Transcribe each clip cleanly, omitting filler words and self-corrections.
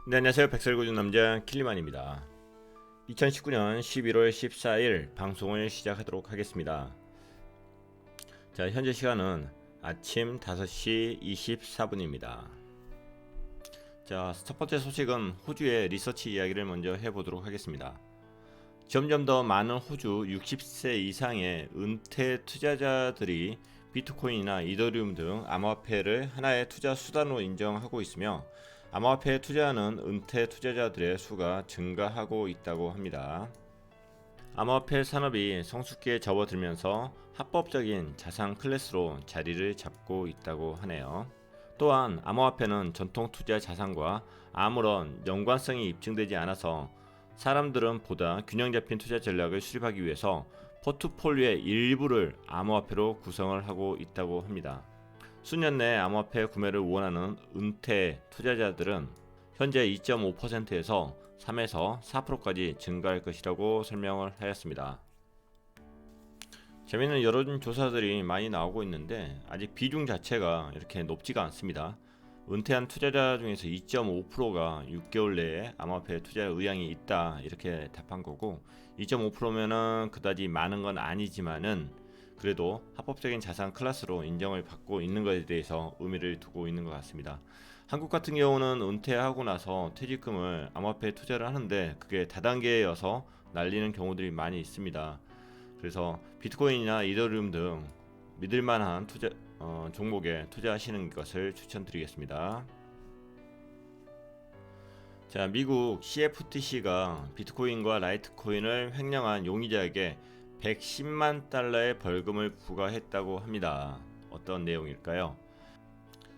네, 안녕하세요. 백설구준 남자 킬리만입니다. 2019년 11월 14일 방송을 시작하도록 하겠습니다. 자, 현재 시간은 아침 5시 24분입니다. 자, 첫 번째 소식은 호주의 리서치 이야기를 먼저 해보도록 하겠습니다. 점점 더 많은 호주 60세 이상의 은퇴 투자자들이 비트코인이나 이더리움 등 암호화폐를 하나의 투자 수단으로 인정하고 있으며 암호화폐에 투자하는 은퇴 투자자들의 수가 증가하고 있다고 합니다. 암호화폐 산업이 성숙기에 접어들면서 합법적인 자산 클래스로 자리를 잡고 있다고 하네요. 또한 암호화폐는 전통 투자 자산과 아무런 연관성이 입증되지 않아서 사람들은 보다 균형 잡힌 투자 전략을 수립하기 위해서 포트폴리오의 일부를 암호화폐로 구성을 하고 있다고 합니다. 수년 내 암호화폐 구매를 원하는 은퇴 투자자들은 현재 2.5%에서 3에서 4%까지 증가할 것이라고 설명을 하였습니다. 재미있는 여론조사들이 많이 나오고 있는데 아직 비중 자체가 이렇게 높지가 않습니다. 은퇴한 투자자 중에서 2.5%가 6개월 내에 암호화폐 투자 의향이 있다 이렇게 답한 거고 2.5%면은 그다지 많은 건 아니지만은 그래도 합법적인 자산 클래스로 인정을 받고 있는 것에 대해서 의미를 두고 있는 것 같습니다. 한국 같은 경우는 은퇴하고 나서 퇴직금을 암호화폐에 투자를 하는데 그게 다단계여서 날리는 경우들이 많이 있습니다. 그래서 비트코인이나 이더리움 등 믿을만한 종목에 투자하시는 것을 추천드리겠습니다. 자, 미국 CFTC가 비트코인과 라이트코인을 횡령한 용의자에게 110만 달러의 벌금을 부과했다고 합니다. 어떤 내용일까요?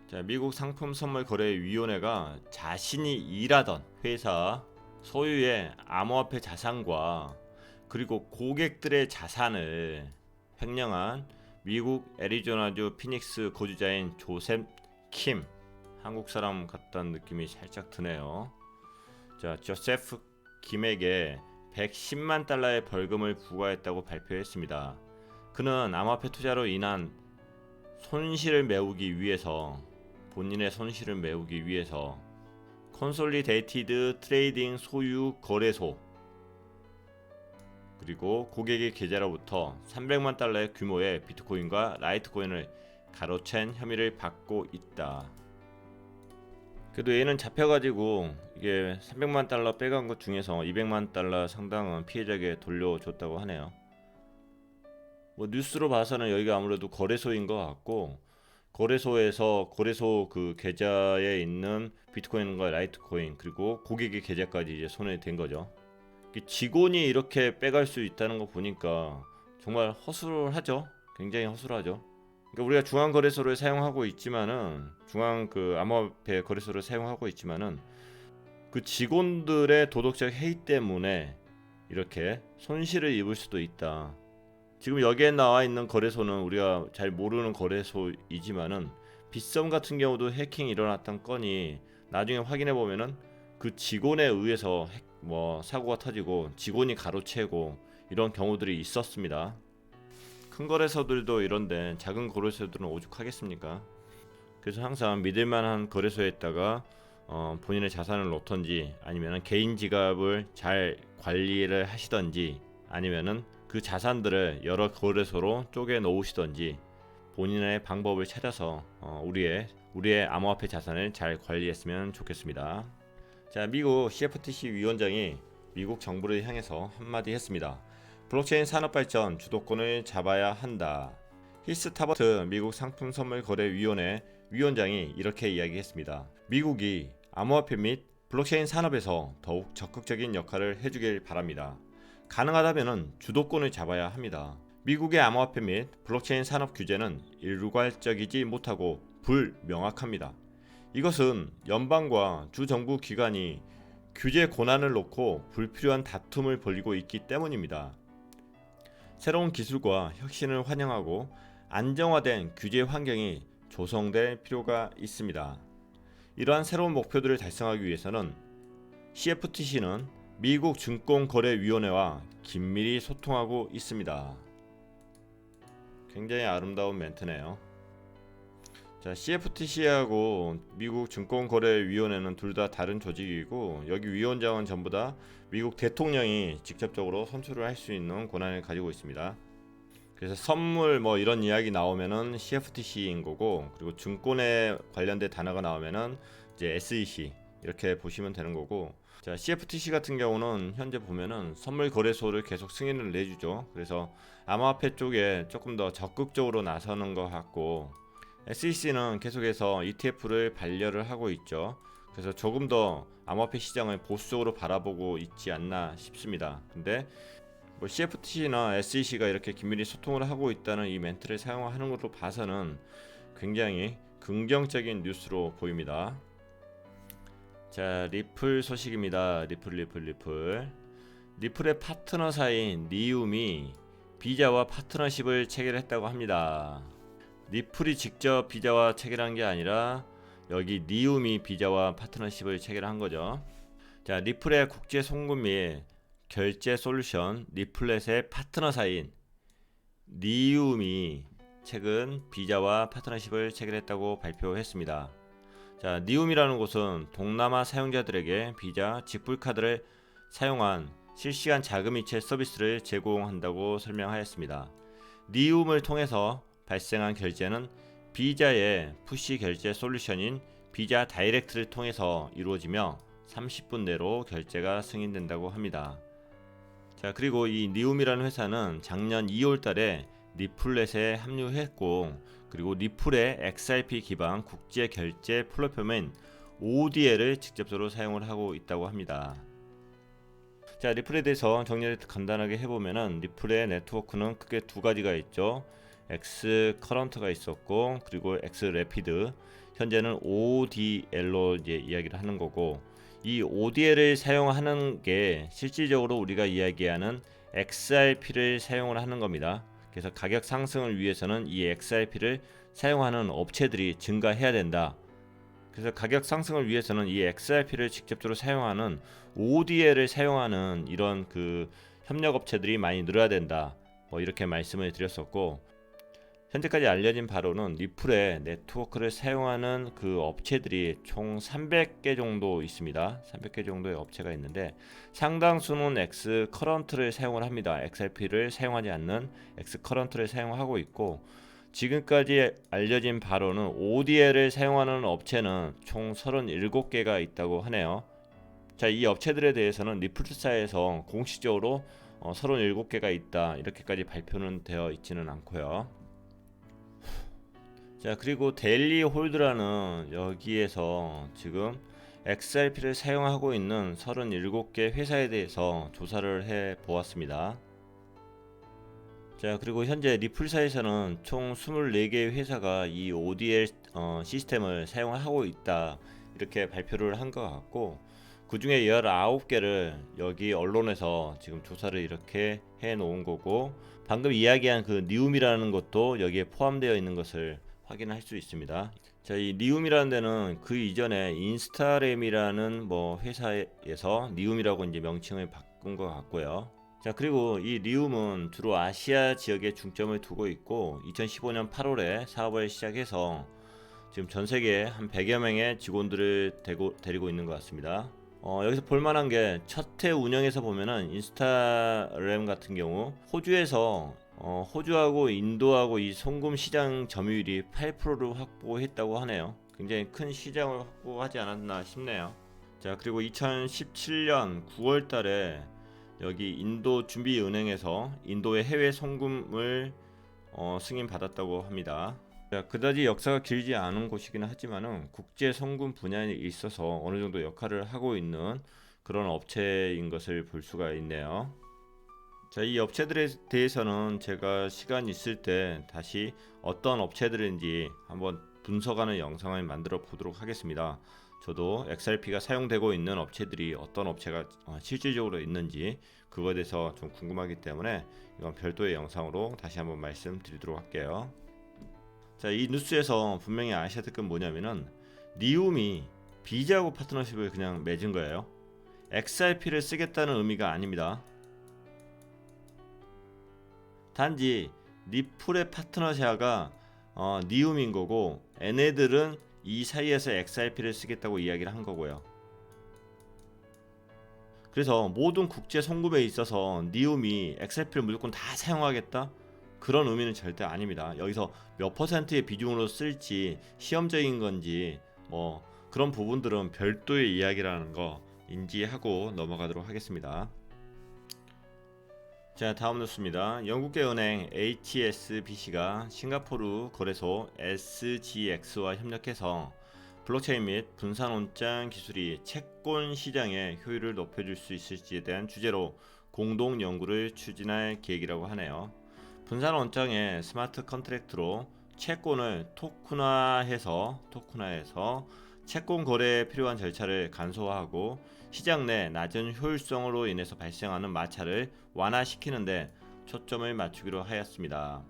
자, 미국 상품선물거래위원회가 자신이 일하던 회사 소유의 암호화폐 자산과 그리고 고객들의 자산을 횡령한 미국 애리조나주 피닉스 거주자인 조셉 킴, 한국 사람 같다는 느낌이 살짝 드네요. 자, 조세프 김에게 110만 달러의 벌금을 부과했다고 발표했습니다. 그는 암호화폐 투자로 인한 손실을 메우기 위해서 본인의 손실을 메우기 위해서 콘솔리데이티드 트레이딩 소유 거래소 그리고 고객의 계좌로부터 300만 달러의 규모의 비트코인과 라이트코인을 가로챈 혐의를 받고 있다. 그래도 얘는 잡혀가지고 이게 300만 달러 빼간 것 중에서 200만 달러 상당은 피해자에게 돌려줬다고 하네요. 뭐 뉴스로 봐서는 여기가 아무래도 거래소인 것 같고 거래소에서 거래소 그 계좌에 있는 비트코인과 라이트코인 그리고 고객의 계좌까지 이제 손에 댄 거죠. 직원이 이렇게 빼갈 수 있다는 거 보니까 정말 허술하죠. 굉장히 허술하죠. 그러니까 우리가 중앙 거래소를 사용하고 있지만은 중앙 그 암호화폐 거래소를 사용하고 있지만은 그 직원들의 도덕적 해이 때문에 이렇게 손실을 입을 수도 있다. 지금 여기에 나와 있는 거래소는 우리가 잘 모르는 거래소이지만은 빗썸 같은 경우도 해킹이 일어났던 건이 나중에 확인해 보면은 그 직원에 의해서 사고가 터지고 직원이 가로채고 이런 경우들이 있었습니다. 큰 거래소들도 이런데 작은 거래소들은 오죽하겠습니까? 그래서 항상 믿을만한 거래소에다가 본인의 자산을 놓던지 아니면 개인 지갑을 잘 관리를 하시던지 아니면은 그 자산들을 여러 거래소로 쪼개 놓으시던지 본인의 방법을 찾아서 우리의 암호화폐 자산을 잘 관리했으면 좋겠습니다. 자, 미국 CFTC 위원장이 미국 정부를 향해서 한마디 했습니다. 블록체인 산업 발전 주도권을 잡아야 한다. 히스타버트 미국 상품선물거래위원회 위원장이 이렇게 이야기했습니다. 미국이 암호화폐 및 블록체인 산업에서 더욱 적극적인 역할을 해주길 바랍니다. 가능하다면 주도권을 잡아야 합니다. 미국의 암호화폐 및 블록체인 산업 규제는 일괄적이지 못하고 불명확합니다. 이것은 연방과 주정부 기관이 규제 권한을 놓고 불필요한 다툼을 벌이고 있기 때문입니다. 새로운 기술과 혁신을 환영하고 안정화된 규제 환경이 조성될 필요가 있습니다. 이러한 새로운 목표들을 달성하기 위해서는 CFTC는 미국 증권거래위원회와 긴밀히 소통하고 있습니다. 굉장히 아름다운 멘트네요. 자, CFTC하고 미국 증권거래위원회는 둘 다 다른 조직이고, 여기 위원장은 전부 다 미국 대통령이 직접적으로 선출을 할 수 있는 권한을 가지고 있습니다. 그래서 선물 뭐 이런 이야기 나오면은 CFTC인 거고, 그리고 증권에 관련된 단어가 나오면은 이제 SEC 이렇게 보시면 되는 거고. 자, CFTC 같은 경우는 현재 보면은 선물 거래소를 계속 승인을 내주죠. 그래서 암호화폐 쪽에 조금 더 적극적으로 나서는 것 같고, SEC는 계속해서 ETF를 반려를 하고 있죠. 그래서 조금 더 암호화폐 시장을 보수적으로 바라보고 있지 않나 싶습니다. 근데 뭐 CFTC나 SEC가 이렇게 긴밀히 소통을 하고 있다는 이 멘트를 사용하는 것으로 봐서는 굉장히 긍정적인 뉴스로 보입니다. 자, 리플 소식입니다. 리플의 파트너사인 니움이 비자와 파트너십을 체결했다고 합니다. 리플이 직접 비자와 체결한 게 아니라 여기 니움이 비자와 파트너십을 체결한 거죠. 자, 리플의 국제 송금 및 결제 솔루션 리플렛의 파트너사인 니움이 최근 비자와 파트너십을 체결했다고 발표했습니다. 자, 니움이라는 곳은 동남아 사용자들에게 비자 직불카드를 사용한 실시간 자금 이체 서비스를 제공한다고 설명하였습니다. 니움을 통해서 발생한 결제는 비자의 푸시 결제 솔루션인 비자 다이렉트를 통해서 이루어지며 30분 내로 결제가 승인된다고 합니다. 자, 그리고 이 니움이라는 회사는 작년 2월 달에 리플렛에 합류했고, 그리고 리플의 XRP 기반 국제 결제 플랫폼인 ODL을 직접적으로 사용을 하고 있다고 합니다. 자, 리플에 대해서 정리를 간단하게 해보면은 리플의 네트워크는 크게 두 가지가 있죠. X 커런트가 있었고, 그리고 X 래피드, 현재는 ODL로 이제 이야기를 하는 거고, 이 ODL을 사용하는 게 실질적으로 우리가 이야기하는 XRP를 사용을 하는 겁니다. 그래서 가격 상승을 위해서는 이 XRP를 사용하는 업체들이 증가해야 된다. 그래서 가격 상승을 위해서는 이 XRP를 직접적으로 사용하는 ODL을 사용하는 이런 그 협력 업체들이 많이 늘어야 된다. 뭐 이렇게 말씀을 드렸었고, 현재까지 알려진 바로는 리플의 네트워크를 사용하는 그 업체들이 총 300개 정도 있습니다. 300개 정도의 업체가 있는데 상당수는 X 커런트를 사용을 합니다. XRP를 사용하지 않는 X 커런트를 사용하고 있고, 지금까지 알려진 바로는 ODL을 사용하는 업체는 총 37개가 있다고 하네요. 자, 이 업체들에 대해서는 리플사에서 공식적으로 37개가 있다 이렇게까지 발표는 되어 있지는 않고요. 자, 그리고 데일리 홀드라는 여기에서 지금 XRP를 사용하고 있는 37개 회사에 대해서 조사를 해 보았습니다. 자, 그리고 현재 리플사에서는 총 24개의 회사가 이 ODL 시스템을 사용하고 있다 이렇게 발표를 한 것 같고, 그 중에 19개를 여기 언론에서 지금 조사를 이렇게 해 놓은 거고, 방금 이야기한 그 니움이라는 것도 여기에 포함되어 있는 것을 확인할 수 있습니다. 자, 이 니움이라는 데는 그 이전에 인스타램이라는 뭐 회사에서 니움이라고 이제 명칭을 바꾼 것 같고요. 자, 그리고 이 리움은 주로 아시아 지역에 중점을 두고 있고 2015년 8월에 사업을 시작해서 지금 전 세계에 한 100여 명의 직원들을 데리고 있는 것 같습니다. 여기서 볼만한 게 첫 해 운영에서 보면은 인스타램 같은 경우 호주에서 호주하고 인도하고 이 송금 시장 점유율이 8%를 확보했다고 하네요. 굉장히 큰 시장을 확보하지 않았나 싶네요. 자, 그리고 2017년 9월 달에 여기 인도 준비은행에서 인도의 해외 송금을 승인 받았다고 합니다. 자, 그다지 역사가 길지 않은 곳이긴 하지만은 국제 송금 분야에 있어서 어느 정도 역할을 하고 있는 그런 업체인 것을 볼 수가 있네요. 자, 이 업체들에 대해서는 제가 시간 있을 때 다시 어떤 업체들인지 한번 분석하는 영상을 만들어 보도록 하겠습니다. 저도 XRP가 사용되고 있는 업체들이 어떤 업체가 실질적으로 있는지 그거에 대해서 좀 궁금하기 때문에 이건 별도의 영상으로 다시 한번 말씀드리도록 할게요. 자, 이 뉴스에서 분명히 아셔야 될 건 뭐냐면은 니움이 비자하고 파트너십을 그냥 맺은 거예요. XRP를 쓰겠다는 의미가 아닙니다. 단지 리플의 파트너샤가 니움인 거고 얘네들은 이 사이에서 XRP를 쓰겠다고 이야기를 한 거고요. 그래서 모든 국제 송금에 있어서 니움이 XRP를 무조건 다 사용하겠다? 그런 의미는 절대 아닙니다. 여기서 몇 퍼센트의 비중으로 쓸지 시험적인 건지 뭐 그런 부분들은 별도의 이야기라는 거 인지하고 넘어가도록 하겠습니다. 자, 다음 뉴스입니다. 영국계 은행 HSBC가 싱가포르 거래소 SGX와 협력해서 블록체인 및 분산원장 기술이 채권 시장의 효율을 높여줄 수 있을지에 대한 주제로 공동 연구를 추진할 계획이라고 하네요. 분산원장의 스마트 컨트랙트로 채권을 토큰화해서 채권 거래에 필요한 절차를 간소화하고 시장 내 낮은 효율성으로 인해서 발생하는 마찰을 완화시키는데 초점을 맞추기로 하였습니다.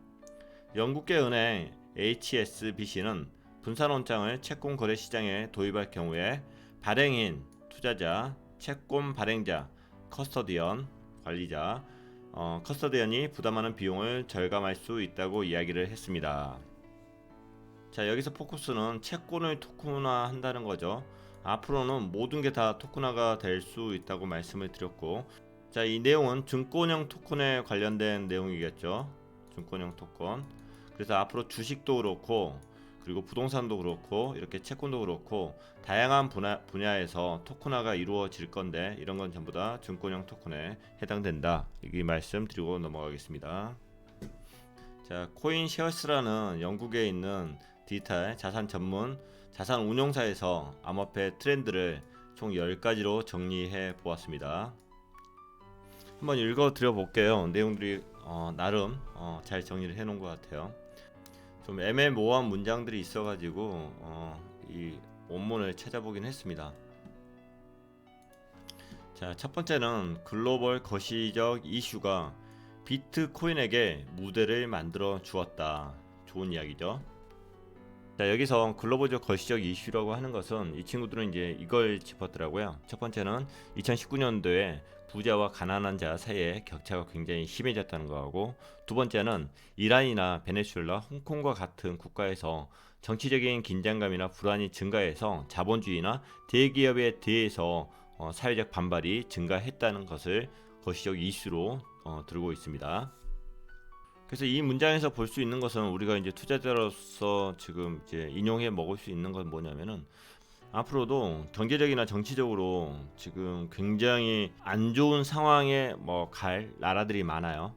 영국계 은행 HSBC는 분산원장을 채권 거래 시장에 도입할 경우에 발행인, 투자자, 채권 발행자, 커스터디언, 관리자, 커스터디언이 부담하는 비용을 절감할 수 있다고 이야기를 했습니다. 자, 여기서 포커스는 채권을 토큰화한다는 거죠. 앞으로는 모든 게 다 토큰화가 될 수 있다고 말씀을 드렸고, 자, 이 내용은 증권형 토큰에 관련된 내용이겠죠. 증권형 토큰. 그래서 앞으로 주식도 그렇고 그리고 부동산도 그렇고 이렇게 채권도 그렇고 다양한 분야에서 토큰화가 이루어질 건데 이런 건 전부 다 증권형 토큰에 해당된다. 이 말씀 드리고 넘어가겠습니다. 자, 코인쉐어스라는 영국에 있는 디지털 자산 전문 자산 운용사에서 암호화폐 트렌드를 총 10가지로 정리해 보았습니다. 한번 읽어 드려 볼게요. 내용들이 나름 잘 정리를 해 놓은 것 같아요. 좀 애매모호한 문장들이 있어가지고 이 원문을 찾아보긴 했습니다. 자, 첫 번째는 글로벌 거시적 이슈가 비트코인에게 무대를 만들어 주었다. 좋은 이야기죠. 자, 여기서 글로벌적 거시적 이슈라고 하는 것은 이 친구들은 이제 이걸 짚었더라고요. 첫 번째는 2019년도에 부자와 가난한 자 사이의 격차가 굉장히 심해졌다는 거하고, 두 번째는 이란이나 베네수엘라, 홍콩과 같은 국가에서 정치적인 긴장감이나 불안이 증가해서 자본주의나 대기업에 대해서 사회적 반발이 증가했다는 것을 거시적 이슈로 들고 있습니다. 그래서 이 문장에서 볼 수 있는 것은 우리가 이제 투자자로서 지금 이제 인용해 먹을 수 있는 건 뭐냐면은 앞으로도 경제적이나 정치적으로 지금 굉장히 안 좋은 상황에 갈 나라들이 많아요.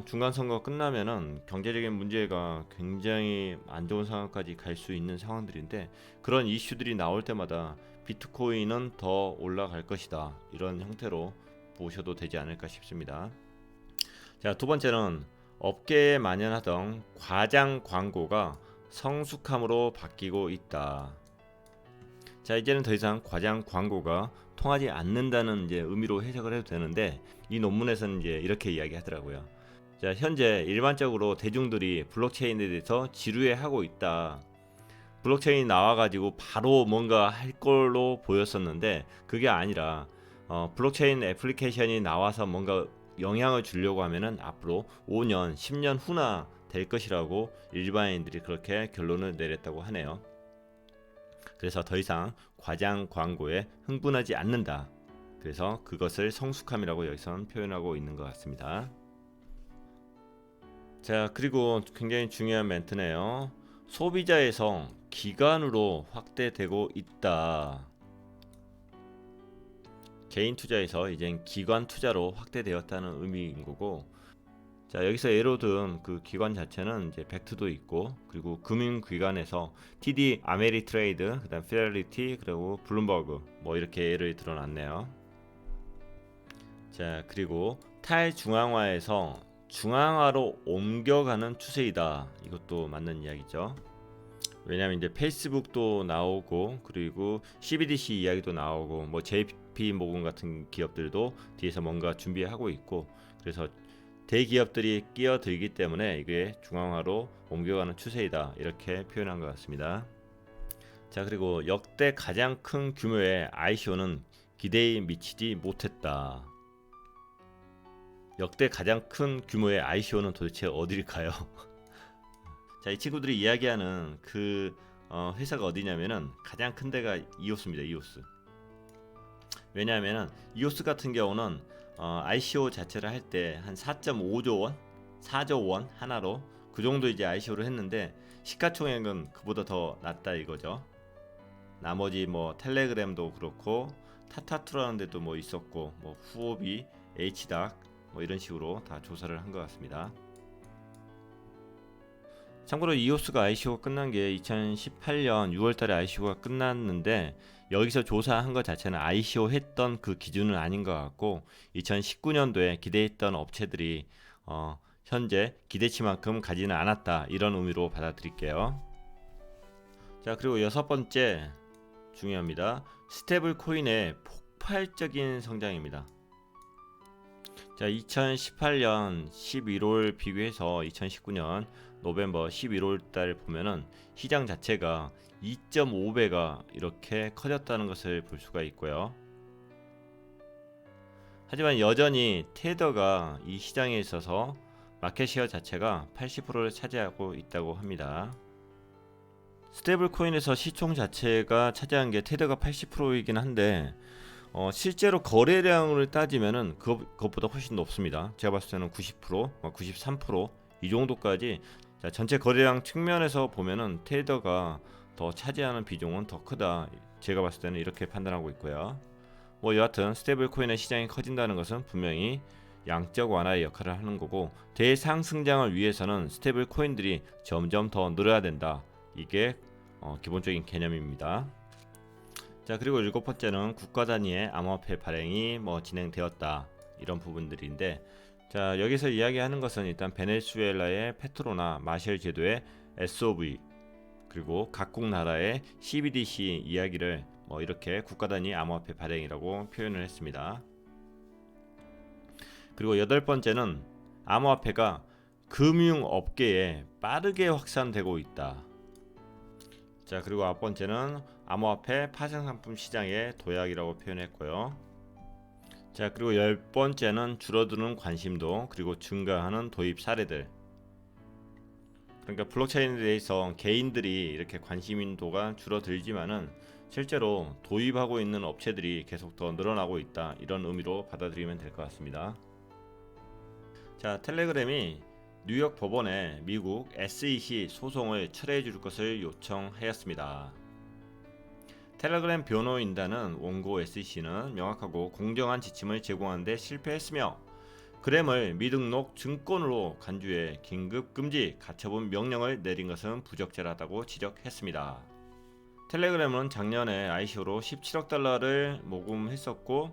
중간 선거 끝나면은 경제적인 문제가 굉장히 안 좋은 상황까지 갈 수 있는 상황들인데, 그런 이슈들이 나올 때마다 비트코인은 더 올라갈 것이다, 이런 형태로 보셔도 되지 않을까 싶습니다. 자, 두 번째는 업계에 만연하던 과장 광고가 성숙함으로 바뀌고 있다. 자, 이제는 더 이상 과장 광고가 통하지 않는다는 이제 의미로 해석을 해도 되는데, 이 논문에서는 이제 이렇게 이야기하더라고요. 자, 현재 일반적으로 대중들이 블록체인에 대해서 지루해하고 있다. 블록체인이 나와가지고 바로 뭔가 할 걸로 보였었는데 그게 아니라 블록체인 애플리케이션이 나와서 뭔가 영향을 주려고 하면은 앞으로 5년, 10년 후나 될 것이라고 일반인들이 그렇게 결론을 내렸다고 하네요. 그래서 더 이상 과장 광고에 흥분하지 않는다. 그래서 그것을 성숙함이라고 여기선 표현하고 있는 것 같습니다. 자, 그리고 굉장히 중요한 멘트네요. 소비자에서 기관으로 확대되고 있다. 개인 투자에서 이젠 기관 투자로 확대되었다는 의미인 거고, 자, 여기서 예로 든 그 기관 자체는 이제 벡트도 있고, 그리고 금융기관에서 TD 아메리트레이드, 그다음 피델리티, 그리고 블룸버그 이렇게 예를 들어놨네요. 자, 그리고 탈중앙화에서 중앙화로 옮겨가는 추세이다. 이것도 맞는 이야기죠. 왜냐하면 이제 페이스북도 나오고 그리고 CBDC 이야기도 나오고 JP 모건 같은 기업들도 뒤에서 뭔가 준비하고 있고, 그래서 대기업들이 끼어들기 때문에 이게 중앙화로 옮겨가는 추세이다, 이렇게 표현한 것 같습니다. 자, 그리고 역대 가장 큰 규모의 ICO는 기대에 미치지 못했다. 역대 가장 큰 규모의 ICO는 도대체 어딜까요? 자, 이 친구들이 이야기하는 그 회사가 어디냐면은 가장 큰 데가 이오스입니다. 이오스. 왜냐하면은 이오스 같은 경우는 ICO 자체를 할 때 한 4.5조 원, 4조 원 하나로 그 정도 이제 ICO를 했는데 시가총액은 그보다 더 낮다 이거죠. 나머지 뭐 텔레그램도 그렇고 타타투라는 데도 뭐 있었고 뭐 후오비, H닥 뭐 이런 식으로 다 조사를 한 것 같습니다. 참고로 이오스가 ICO가 끝난 게 2018년 6월달에 ICO가 끝났는데 여기서 조사한 것 자체는 ICO 했던 그 기준은 아닌 것 같고 2019년도에 기대했던 업체들이 현재 기대치만큼 가지는 않았다 이런 의미로 받아들일게요. 자, 그리고 여섯 번째 중요합니다. 스테이블 코인의 폭발적인 성장입니다. 자, 2018년 11월 비교해서 2019년 노벰버 11월 달 보면은 시장 자체가 2.5배가 이렇게 커졌다는 것을 볼 수가 있고요. 하지만 여전히 테더가 이 시장에 있어서 마켓시어 자체가 80%를 차지하고 있다고 합니다. 스테이블 코인에서 시총 자체가 차지한 게 테더가 80%이긴 한데 실제로 거래량을 따지면은 그것보다 훨씬 높습니다. 제가 봤을 때는 90%, 93%이 정도까지. 자, 전체 거래량 측면에서 보면은 테더가 더 차지하는 비중은 더 크다. 제가 봤을 때는 이렇게 판단하고 있고요. 뭐 여하튼 스테이블 코인의 시장이 커진다는 것은 분명히 양적 완화의 역할을 하는 거고 대상승장을 위해서는 스테이블 코인들이 점점 더 늘어야 된다. 이게 기본적인 개념입니다. 자, 그리고 일곱 번째는 국가 단위의 암호화폐 발행이 진행되었다 이런 부분들인데, 자, 여기서 이야기하는 것은 일단 베네수엘라의 페트로나 마셸 제도의 SOV 그리고 각국 나라의 CBDC 이야기를 이렇게 국가 단위 암호화폐 발행이라고 표현을 했습니다. 그리고 여덟 번째는 암호화폐가 금융업계에 빠르게 확산되고 있다. 자, 그리고 아홉 번째는 암호화폐 파생상품 시장의 도약이라고 표현했고요. 자, 그리고 열 번째는 줄어드는 관심도 그리고 증가하는 도입 사례들. 그러니까 블록체인에 대해서 개인들이 이렇게 관심도가 줄어들지만은 실제로 도입하고 있는 업체들이 계속 더 늘어나고 있다 이런 의미로 받아들이면 될 것 같습니다. 자, 텔레그램이 뉴욕 법원에 미국 SEC 소송을 철회해 줄 것을 요청하였습니다. 텔레그램 변호인단은 원고 SEC는 명확하고 공정한 지침을 제공하는 데 실패했으며 그램을 미등록 증권으로 간주해 긴급 금지 가처분 명령을 내린 것은 부적절하다고 지적했습니다. 텔레그램은 작년에 ICO로 17억 달러를 모금했었고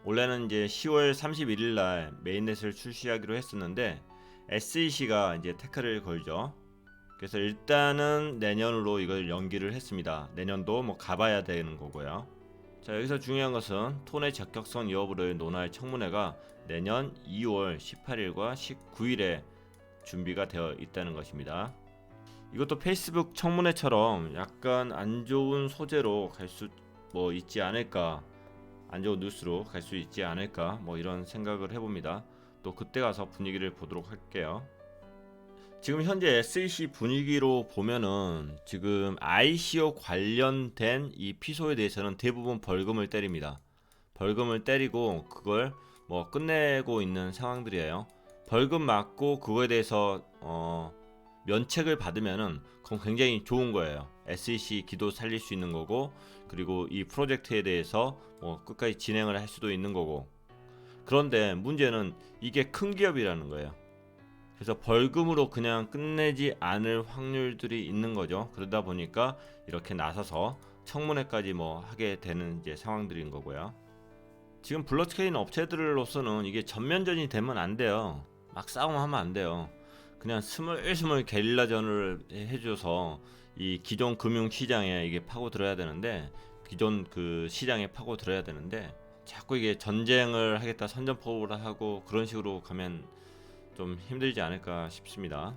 올해는 이제 10월 31일 날 메인넷을 출시하기로 했었는데 SEC가 이제 태클을 걸죠. 그래서 일단은 내년으로 이걸 연기를 했습니다. 내년도 가봐야 되는 거고요. 자, 여기서 중요한 것은 톤의 적격성 여부를 논할 청문회가 내년 2월 18일과 19일에 준비가 되어 있다는 것입니다. 이것도 페이스북 청문회처럼 약간 안 좋은 소재로 갈 수 있지 않을까, 안 좋은 뉴스로 갈 수 있지 않을까 이런 생각을 해봅니다. 또 그때 가서 분위기를 보도록 할게요. 지금 현재 SEC 분위기로 보면은 지금 ICO 관련된 이 피소에 대해서는 대부분 벌금을 때립니다. 벌금을 때리고 그걸 끝내고 있는 상황들이에요. 벌금 맞고 그거에 대해서 면책을 받으면은 그건 굉장히 좋은 거예요. SEC 기도 살릴 수 있는 거고 그리고 이 프로젝트에 대해서 끝까지 진행을 할 수도 있는 거고. 그런데 문제는 이게 큰 기업이라는 거예요. 그래서 벌금으로 그냥 끝내지 않을 확률들이 있는 거죠. 그러다 보니까 이렇게 나서서 청문회까지 하게 되는 이제 상황들인 거고요. 지금 블록체인 업체들로서는 이게 전면전이 되면 안 돼요. 막 싸움하면 안 돼요. 그냥 스물스물 게릴라전을 해줘서 이 기존 금융 시장에 이게 파고들어야 되는데, 기존 그 시장에 파고들어야 되는데 자꾸 이게 전쟁을 하겠다 선전포고를 하고 그런 식으로 가면 좀 힘들지 않을까 싶습니다.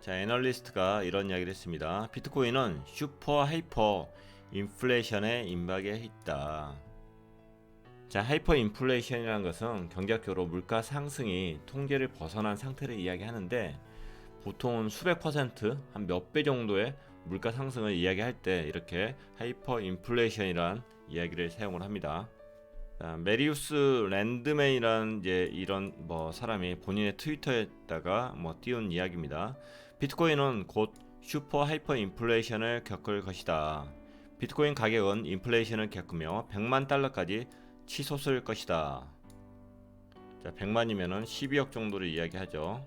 자, 애널리스트가 이런 이야기를 했습니다. 비트코인은 슈퍼 하이퍼 인플레이션에 임박해 있다. 자, 하이퍼 인플레이션이라는 것은 경제학적으로 물가 상승이 통제를 벗어난 상태를 이야기하는데 보통은 수백 퍼센트, 한 몇 배 정도의 물가 상승을 이야기할 때 이렇게 하이퍼 인플레이션이란 이야기를 사용을 합니다. 메리우스 랜드맨이라는 이제 이런 사람이 본인의 트위터에다가 띄운 이야기입니다. 비트코인은 곧 슈퍼 하이퍼 인플레이션을 겪을 것이다. 비트코인 가격은 인플레이션을 겪으며 100만 달러까지 치솟을 것이다. 자, 100만이면은 12억 정도를 이야기하죠.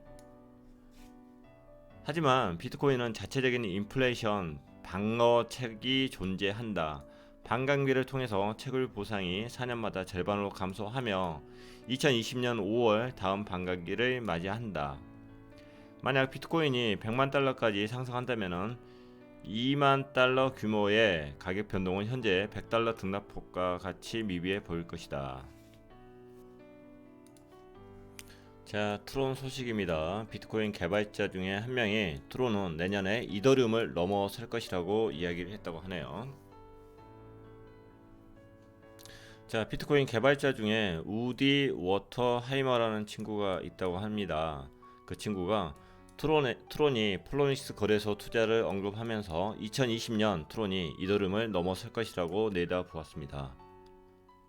하지만 비트코인은 자체적인 인플레이션 방어책이 존재한다. 반감기를 통해서 채굴 보상이 4년마다 절반으로 감소하며 2020년 5월 다음 반감기를 맞이한다. 만약 비트코인이 100만 달러까지 상승한다면 2만 달러 규모의 가격 변동은 현재 100달러 등락폭과 같이 미비해 보일 것이다. 자, 트론 소식입니다. 비트코인 개발자 중에 한 명이 트론은 내년에 이더리움을 넘어설 것이라고 이야기를 했다고 하네요. 자, 비트코인 개발자 중에 우디 워터하이머라는 친구가 있다고 합니다. 그 친구가 트론이 폴로닉스 거래소 투자를 언급하면서 2020년 트론이 이더리움을 넘어설 것이라고 내다보았습니다.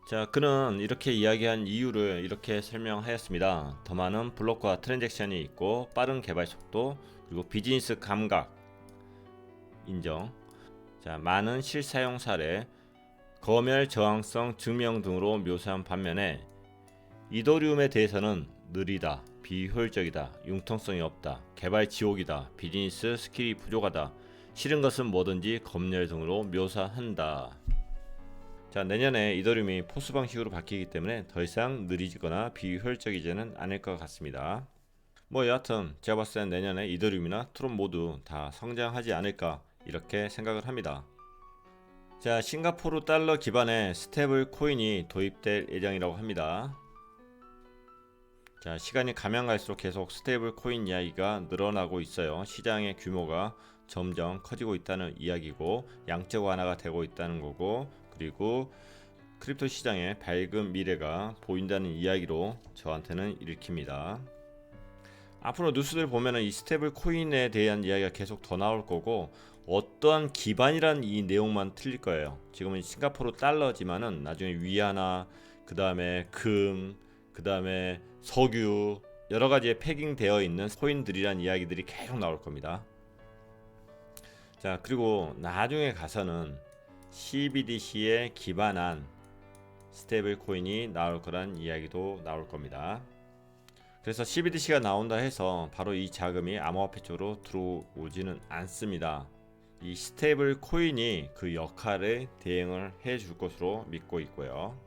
자, 그는 이렇게 이야기한 이유를 이렇게 설명하였습니다. 더 많은 블록과 트랜잭션이 있고 빠른 개발 속도, 그리고 비즈니스 감각 인정, 자, 많은 실사용 사례, 검열 저항성 증명 등으로 묘사한 반면에 이더리움에 대해서는 느리다, 비효율적이다, 융통성이 없다, 개발 지옥이다, 비즈니스 스킬이 부족하다, 싫은 것은 뭐든지 검열 등으로 묘사한다. 자, 내년에 이더리움이 포스 방식으로 바뀌기 때문에 더 이상 느리거나 비효율적이지는 않을 것 같습니다. 여하튼 제가 봤을 땐 내년에 이더리움이나 트론 모두 다 성장하지 않을까 이렇게 생각을 합니다. 자, 싱가포르 달러 기반의 스테이블 코인이 도입될 예정이라고 합니다. 자, 시간이 가면 갈수록 계속 스테이블 코인 이야기가 늘어나고 있어요. 시장의 규모가 점점 커지고 있다는 이야기고, 양적 완화가 되고 있다는 거고, 그리고 크립토 시장의 밝은 미래가 보인다는 이야기로 저한테는 읽힙니다. 앞으로 뉴스들 보면은 이 스테이블 코인에 대한 이야기가 계속 더 나올 거고, 어떠한 기반이란 이 내용만 틀릴 거예요. 지금은 싱가포르 달러지만은 나중에 위안화, 그 다음에 금, 그 다음에 석유, 여러 가지에 패깅되어 있는 코인들이란 이야기들이 계속 나올 겁니다. 자, 그리고 나중에 가서는 CBDC에 기반한 스테이블 코인이 나올 거란 이야기도 나올 겁니다. 그래서 CBDC가 나온다 해서 바로 이 자금이 암호화폐 쪽으로 들어오지는 않습니다. 이 스테이블 코인이 그 역할을 대행을 해줄 것으로 믿고 있고요.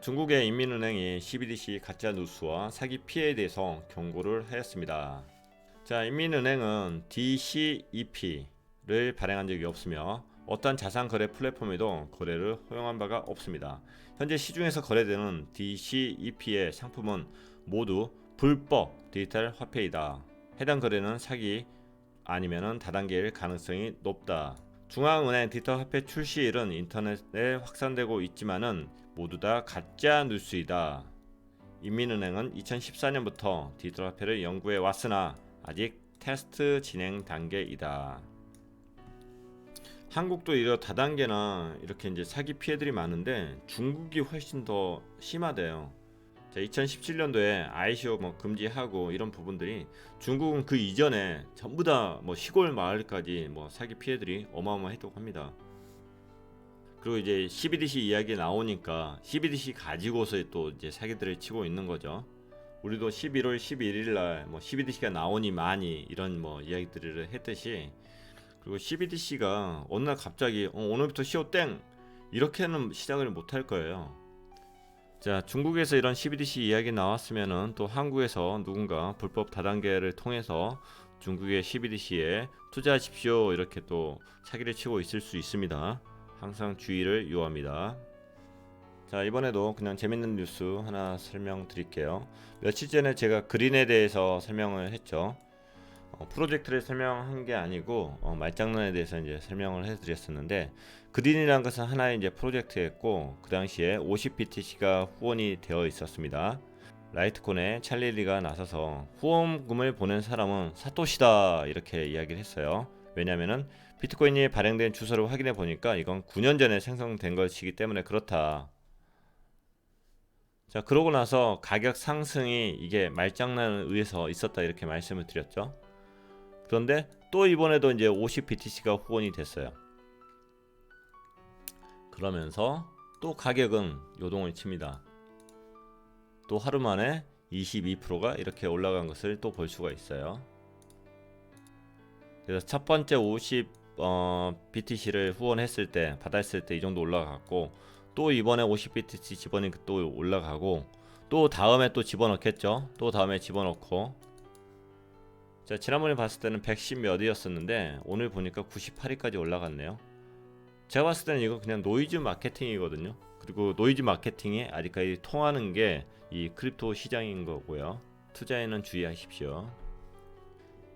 중국의 인민은행이 CBDC 가짜 뉴스와 사기 피해에 대해서 경고를 하였습니다. 자, 인민은행은 DCEP를 발행한 적이 없으며 어떠한 자산 거래 플랫폼에도 거래를 허용한 바가 없습니다. 현재 시중에서 거래되는 DCEP의 상품은 모두 불법 디지털 화폐이다. 해당 거래는 사기 아니면 다단계일 가능성이 높다. 중앙은행 디지털 화폐 출시일은 인터넷에 확산되고 있지만은 모두 다 가짜 뉴스이다. 인민은행은 2014년부터 디지털 화폐를 연구해 왔으나 아직 테스트 진행 단계이다. 한국도 이런 다단계나 이렇게 이제 사기 피해들이 많은데 중국이 훨씬 더 심하대요. 자, 2017년도에 ICO 금지하고 이런 부분들이, 중국은 그 이전에 전부 다 시골 마을까지 사기 피해들이 어마어마했다고 합니다. 그리고 이제 CBDC 이야기 나오니까 CBDC 가지고서 또 이제 사기들을 치고 있는 거죠. 우리도 11월 11일 날 CBDC가 나오니 많이 이런 이야기들을 했듯이, 그리고 CBDC가 어느 날 갑자기 오늘부터 시효 땡 이렇게는 시작을 못 할 거예요. 자, 중국에서 이런 CBDC 이야기 나왔으면은 또 한국에서 누군가 불법 다단계를 통해서 중국의 CBDC에 투자하십시오 이렇게 또 사기를 치고 있을 수 있습니다. 항상 주의를 요합니다. 자, 이번에도 그냥 재밌는 뉴스 하나 설명드릴게요. 며칠 전에 제가 그린에 대해서 설명을 했죠. 프로젝트를 설명한 게 아니고 말장난에 대해서 이제 설명을 해드렸었는데, 그린이라는 것은 하나의 이제 프로젝트였고 그 당시에 50BTC가 후원이 되어 있었습니다. 라이트코인의 찰리가 나서서 후원금을 보낸 사람은 사토시다 이렇게 이야기를 했어요. 왜냐하면 비트코인이 발행된 주소를 확인해 보니까 이건 9년 전에 생성된 것이기 때문에 그렇다. 자, 그러고 나서 가격 상승이 이게 말장난에 의해서 있었다 이렇게 말씀을 드렸죠. 그런데 또 이번에도 이제 50BTC가 후원이 됐어요. 그러면서 또 가격은 요동을 칩니다. 또 하루 만에 22%가 이렇게 올라간 것을 또 볼 수가 있어요. 그래서 첫 번째 50 BTC를 후원했을 때 받았을 때 이 정도 올라갔고, 또 이번에 50 BTC 집어넣으니까 또 올라가고, 또 다음에 또 집어넣겠죠. 또 다음에 집어넣고. 자, 지난번에 봤을 때는 110 몇이었었는데 오늘 보니까 98위까지 올라갔네요. 제가 봤을 때는 이거 그냥 노이즈 마케팅이거든요. 그리고 노이즈 마케팅에 아직까지 통하는 게 이 크립토 시장인 거고요. 투자에는 주의하십시오.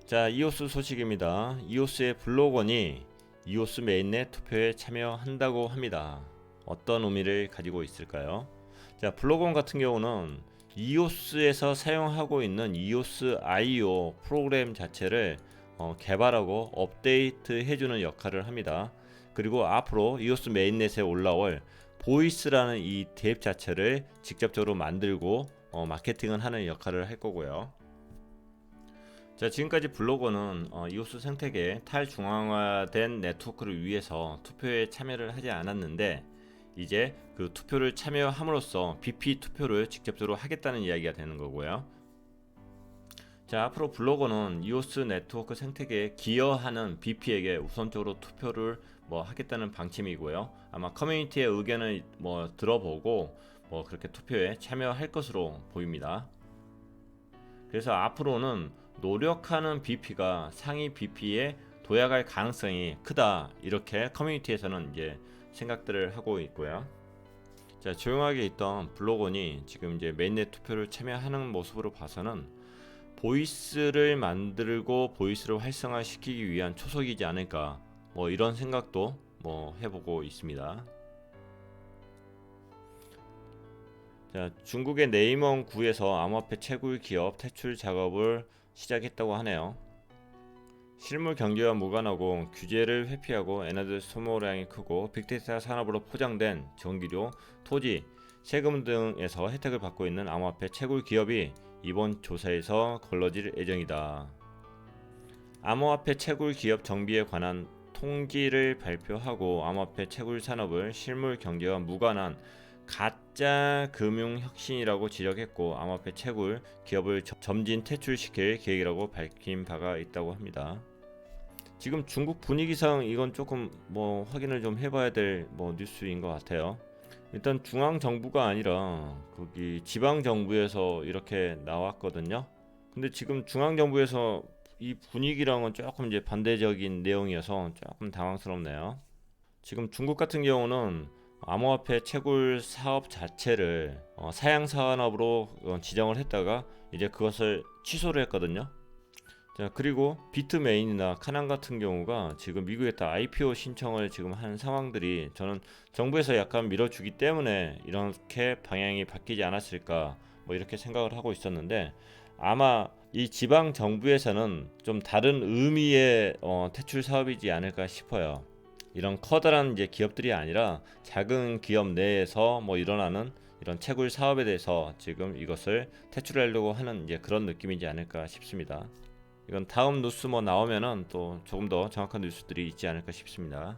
자, 이오스 소식입니다. 이오스의 블로건이 이오스 메인넷 투표에 참여한다고 합니다. 어떤 의미를 가지고 있을까요? 자, 블로건 같은 경우는 이오스에서 사용하고 있는 이오스 IO 프로그램 자체를 개발하고 업데이트 해주는 역할을 합니다. 그리고 앞으로 이오스 메인넷에 올라올 보이스라는 이 탭 자체를 직접적으로 만들고 마케팅을 하는 역할을 할 거고요. 자, 지금까지 블로거는 이오스 생태계 탈중앙화된 네트워크를 위해서 투표에 참여를 하지 않았는데, 이제 그 투표를 참여함으로써 BP 투표를 직접적으로 하겠다는 이야기가 되는 거고요. 자, 앞으로 블로거는 이오스 네트워크 생태계에 기여하는 BP에게 우선적으로 투표를 하겠다는 방침이고요. 아마 커뮤니티의 의견을 들어보고 그렇게 투표에 참여할 것으로 보입니다. 그래서 앞으로는 노력하는 BP가 상위 BP에 도약할 가능성이 크다, 이렇게 커뮤니티에서는 이제 생각들을 하고 있고요. 자, 조용하게 있던 블로건이 지금 이제 메인넷 투표를 참여하는 모습으로 봐서는 보이스를 만들고 보이스를 활성화시키기 위한 초석이지 않을까, 이런 생각도 해보고 있습니다. 자, 중국의 네이먼구에서 암호화폐 채굴 기업 퇴출 작업을 시작했다고 하네요. 실물 경제와 무관하고 규제를 회피하고 에너지 소모량이 크고 빅데이터 산업으로 포장된 전기료, 토지, 세금 등에서 혜택을 받고 있는 암호화폐 채굴 기업이 이번 조사에서 걸러질 예정이다. 암호화폐 채굴 기업 정비에 관한 통지를 발표하고 암호화폐 채굴 산업을 실물 경제와 무관한 가짜 금융 혁신이라고 지적했고, 암호화폐 채굴 기업을 점진 퇴출시킬 계획이라고 밝힌 바가 있다고 합니다. 지금 중국 분위기상 이건 조금 확인을 좀 해봐야 될 뉴스인 것 같아요. 일단 중앙 정부가 아니라 거기 지방 정부에서 이렇게 나왔거든요. 근데 지금 중앙 정부에서 이 분위기랑은 조금 이제 반대적인 내용이어서 조금 당황스럽네요. 지금 중국 같은 경우는 암호화폐 채굴 사업 자체를 사양 산업으로 지정을 했다가 이제 그것을 취소를 했거든요. 자, 그리고 비트메인이나 카난 같은 경우가 지금 미국에다 IPO 신청을 지금 한 상황들이, 저는 정부에서 약간 밀어주기 때문에 이렇게 방향이 바뀌지 않았을까 이렇게 생각을 하고 있었는데, 아마 이 지방 정부에서는 좀 다른 의미의 퇴출 사업이지 않을까 싶어요. 이런 커다란 이제 기업들이 아니라 작은 기업 내에서 일어나는 이런 채굴 사업에 대해서 지금 이것을 퇴출하려고 하는 이제 그런 느낌이지 않을까 싶습니다. 이건 다음 뉴스 나오면은 또 조금 더 정확한 뉴스들이 있지 않을까 싶습니다.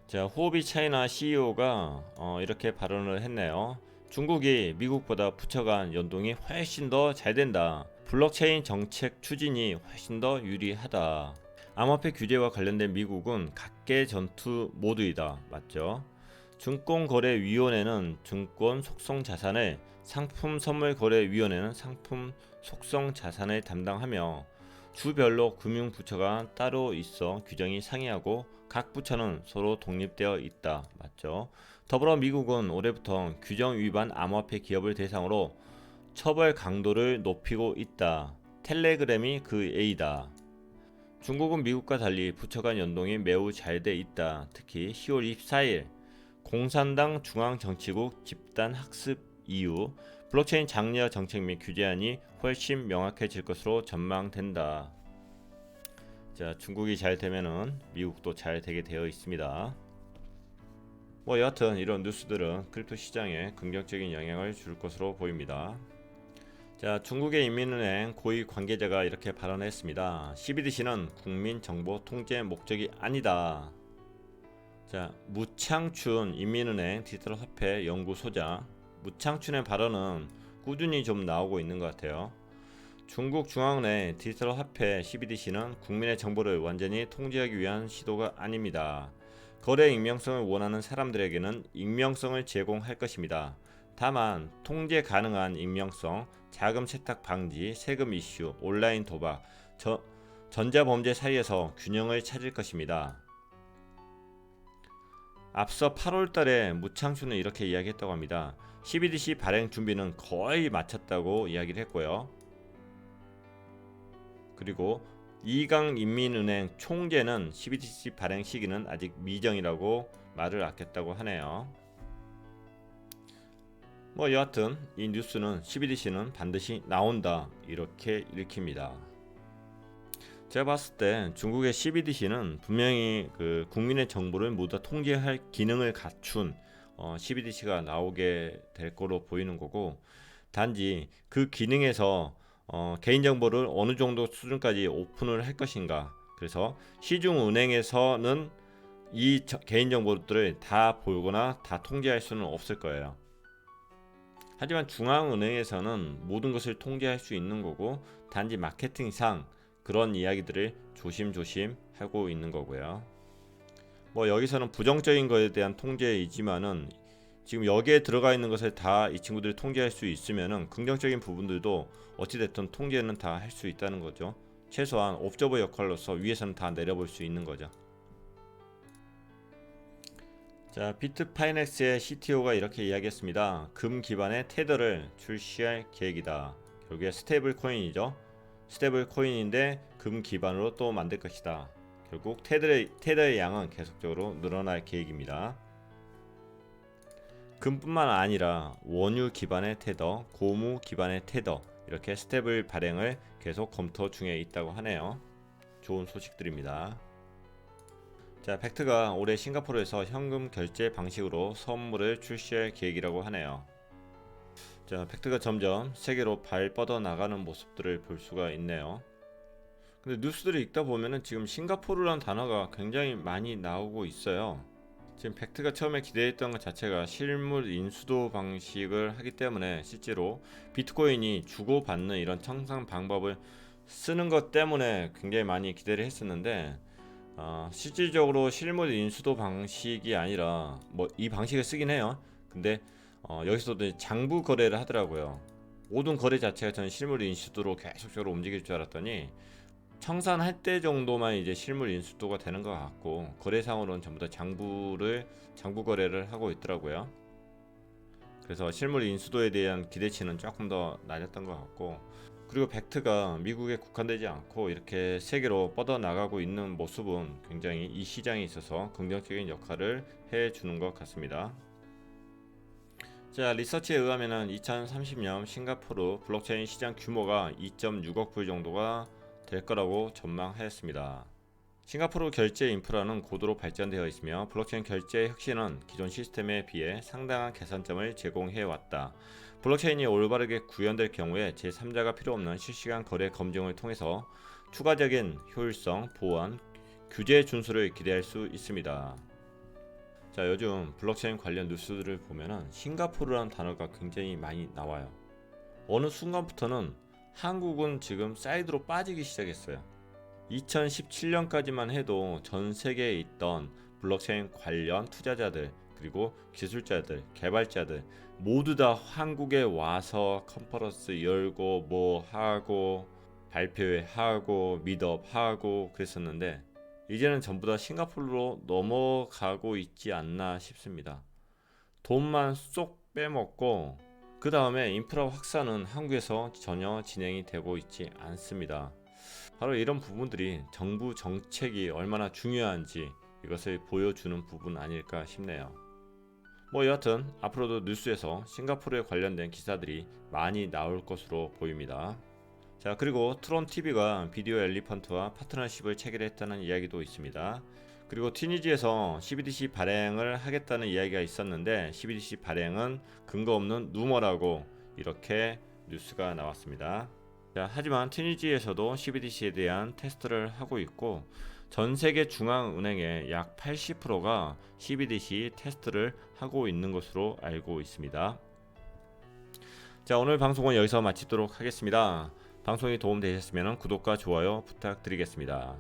자, 후오비 차이나 CEO가 이렇게 발언을 했네요. 중국이 미국보다 부처 간 연동이 훨씬 더 잘 된다. 블록체인 정책 추진이 훨씬 더 유리하다. 암호화폐 규제와 관련된 미국은 각계 전투 모드이다. 맞죠? 증권거래위원회는 증권 속성 자산을, 상품선물거래위원회는 상품 속성 자산을 담당하며 주별로 금융부처가 따로 있어 규정이 상이하고 각 부처는 서로 독립되어 있다. 맞죠? 더불어 미국은 올해부터 규정 위반 암호화폐 기업을 대상으로 처벌 강도를 높이고 있다. 텔레그램이 그 예이다. 중국은 미국과 달리 부처 간 연동이 매우 잘 돼 있다. 특히 10월 24일 공산당 중앙정치국 집단 학습 이후 블록체인 장려 정책 및 규제안이 훨씬 명확해질 것으로 전망된다. 자, 중국이 잘 되면은 미국도 잘 되게 되어 있습니다. 뭐 여하튼 이런 뉴스들은 크립토 시장에 긍정적인 영향을 줄 것으로 보입니다. 자, 중국의 인민은행 고위 관계자가 이렇게 발언했습니다. CBDC는 국민 정보 통제 목적이 아니다. 자, 무창춘 인민은행 디지털 화폐 연구소장 무창춘의 발언은 꾸준히 좀 나오고 있는 것 같아요. 중국 중앙은행 디지털 화폐 CBDC는 국민의 정보를 완전히 통제하기 위한 시도가 아닙니다. 거래 익명성을 원하는 사람들에게는 익명성을 제공할 것입니다. 다만 통제 가능한 익명성, 자금 세탁 방지, 세금 이슈, 온라인 도박, 전자범죄 사이에서 균형을 찾을 것입니다. 앞서 8월달에 무창춘은 이렇게 이야기했다고 합니다. CBDC 발행 준비는 거의 마쳤다고 이야기를 했고요. 그리고 이강인민은행 총재는 CBDC 발행 시기는 아직 미정이라고 말을 아꼈다고 하네요. 뭐 여하튼 이 뉴스는 CBDC는 반드시 나온다 이렇게 읽힙니다. 제가 봤을 때 중국의 CBDC는 분명히 그 국민의 정보를 모두 통제할 기능을 갖춘 CBDC가 나오게 될 거로 보이는 거고, 단지 그 기능에서 개인정보를 어느 정도 수준까지 오픈을 할 것인가. 그래서 시중은행에서는 이 개인정보들을 다 보거나 다 통제할 수는 없을 거예요. 하지만 중앙은행에서는 모든 것을 통제할 수 있는 거고, 단지 마케팅상 그런 이야기들을 조심조심 하고 있는 거고요. 뭐 여기서는 부정적인 것에 대한 통제이지만은 지금 여기에 들어가 있는 것을 다 이 친구들이 통제할 수 있으면은 긍정적인 부분들도 어찌됐든 통제는 다 할 수 있다는 거죠. 최소한 옵저버 역할로서 위에서는 다 내려볼 수 있는 거죠. 자, 비트파이넥스의 CTO가 이렇게 이야기했습니다. 금 기반의 테더를 출시할 계획이다. 결국에 스테이블 코인이죠. 스테이블 코인인데 금 기반으로 또 만들 것이다. 결국 테더의 양은 계속적으로 늘어날 계획입니다. 금뿐만 아니라 원유 기반의 테더, 고무 기반의 테더, 이렇게 스테이블 발행을 계속 검토 중에 있다고 하네요. 좋은 소식들입니다. 자, 팩트가 올해 싱가포르에서 현금 결제 방식으로 선물을 출시할 계획이라고 하네요. 자, 팩트가 점점 세계로 발 뻗어 나가는 모습들을 볼 수가 있네요. 근데 뉴스들을 읽다 보면은 지금 싱가포르라는 단어가 굉장히 많이 나오고 있어요. 지금 팩트가 처음에 기대했던 것 자체가 실물 인수도 방식을 하기 때문에 실제로 비트코인이 주고받는 이런 청산 방법을 쓰는 것 때문에 굉장히 많이 기대를 했었는데, 실질적으로 실물 인수도 방식이 아니라 뭐 이 방식을 쓰긴 해요. 근데 여기서도 장부 거래를 하더라고요. 모든 거래 자체가 저는 실물 인수도로 계속적으로 움직일 줄 알았더니 청산할 때 정도만 이제 실물 인수도가 되는 것 같고, 거래상으로는 전부 다 장부 거래를 하고 있더라고요. 그래서 실물 인수도에 대한 기대치는 조금 더 낮았던 것 같고, 그리고 팩트가 미국에 국한되지 않고 이렇게 세계로 뻗어나가고 있는 모습은 굉장히 이 시장에 있어서 긍정적인 역할을 해주는 것 같습니다. 자, 리서치에 의하면 2030년 싱가포르 블록체인 시장 규모가 2.6억 불 정도가 될 거라고 전망하였습니다. 싱가포르 결제 인프라는 고도로 발전되어 있으며 블록체인 결제 혁신은 기존 시스템에 비해 상당한 개선점을 제공해 왔다. 블록체인이 올바르게 구현될 경우에 제3자가 필요 없는 실시간 거래 검증을 통해서 추가적인 효율성, 보안, 규제 준수를 기대할 수 있습니다. 자, 요즘 블록체인 관련 뉴스들을 보면은 싱가포르라는 단어가 굉장히 많이 나와요. 어느 순간부터는 한국은 지금 사이드로 빠지기 시작했어요. 2017년까지만 해도 전 세계에 있던 블록체인 관련 투자자들, 그리고 기술자들, 개발자들 모두 다 한국에 와서 컨퍼런스 열고 뭐 하고 발표회 하고 미드업 하고 그랬었는데, 이제는 전부 다 싱가포르로 넘어가고 있지 않나 싶습니다. 돈만 쏙 빼먹고 그 다음에 인프라 확산은 한국에서 전혀 진행이 되고 있지 않습니다. 바로 이런 부분들이 정부 정책이 얼마나 중요한지 이것을 보여주는 부분 아닐까 싶네요. 뭐 여하튼 앞으로도 뉴스에서 싱가포르에 관련된 기사들이 많이 나올 것으로 보입니다. 자, 그리고 트론 TV가 비디오 엘리펀트와 파트너십을 체결했다는 이야기도 있습니다. 그리고 튀니지에서 CBDC 발행을 하겠다는 이야기가 있었는데 CBDC 발행은 근거 없는 루머라고 이렇게 뉴스가 나왔습니다. 자, 하지만 튀니지에서도 CBDC에 대한 테스트를 하고 있고 전 세계 중앙은행의 약 80%가 CBDC 테스트를 하고 있는 것으로 알고 있습니다. 자, 오늘 방송은 여기서 마치도록 하겠습니다. 방송이 도움되셨으면 구독과 좋아요 부탁드리겠습니다.